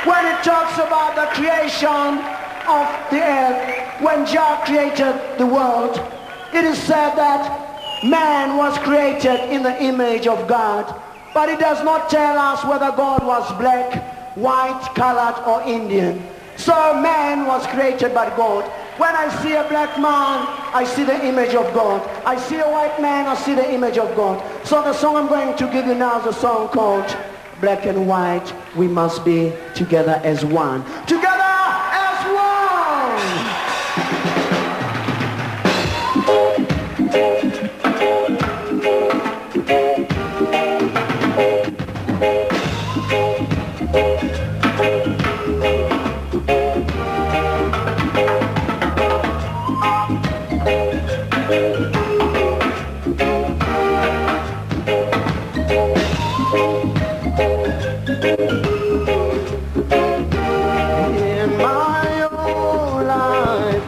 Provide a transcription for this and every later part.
when it talks about the creation of the earth, when Jah created the world, it is said that man was created in the image of God. But it does not tell us whether God was black, white, colored, or Indian. So man was created by God. When I see a black man, I see the image of God. I see a white man, I see the image of God. So the song I'm going to give you now is a song called Black and White, We Must Be Together as One. Together as one!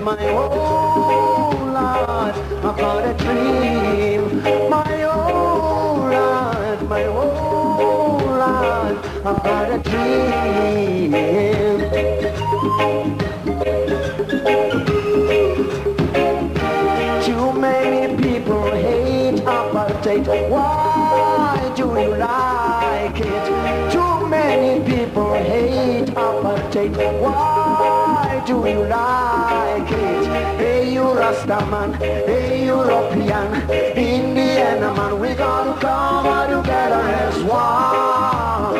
My whole life, I've got a dream. My whole life, I've got a dream. Too many people hate apartheid. Why do you like it? Too many people hate apartheid. Why do you like it? Hey, you Rastaman, hey, European, Indian man, we gotta come together as one.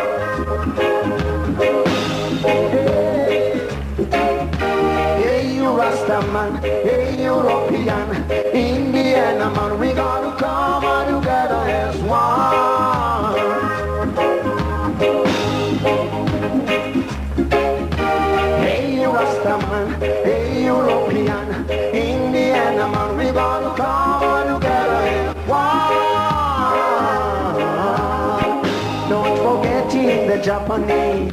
Hey, you Rastaman, hey, European, Indian man, we gotta come together as one. Hey, you Rastaman, hey, European, Indian man, we gotta come together as one. Don't forget the Japanese.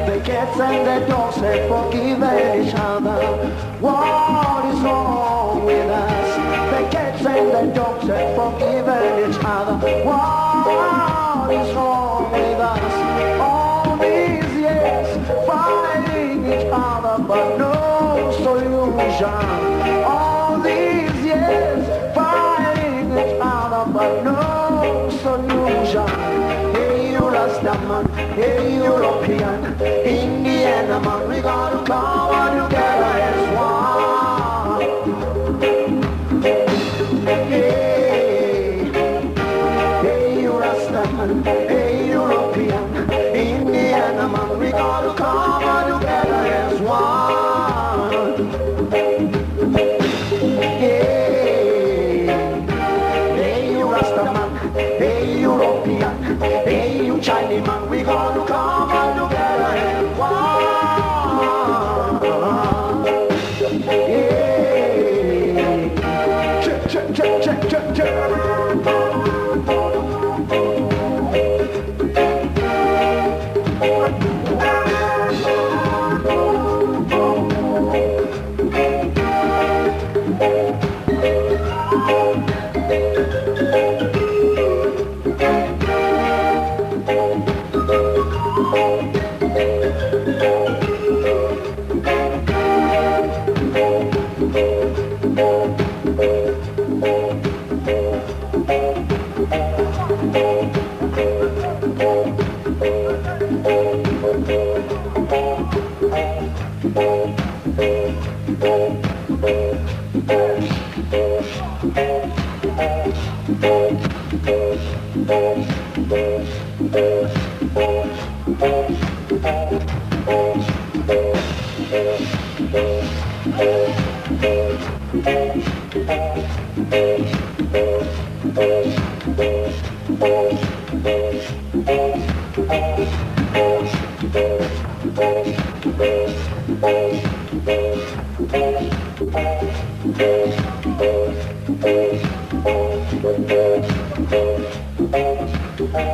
The cats and the dogs have forgiven each other. What is wrong with us? The cats and the dogs have forgiven each other. What is wrong with us? All these years fighting each other, but no solution. All these years fighting each other, but no solution. Hey, you Rastaman, hey, European, Indian man, we gotta come together as one. Hey, hey, you Rastaman, hey, European, Indian man, we gotta come together as one. Hey, hey, you Rastaman, hey, European, hey, you Chinese man, we gotta come together as one. Hey, check, check, check, check, check, check.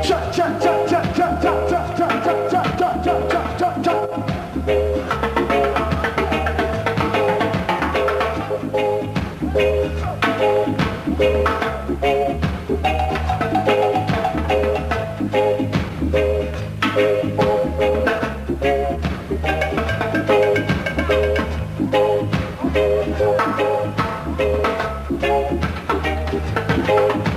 Cha cha cha cha cha cha cha cha cha cha cha cha cha. Thank you.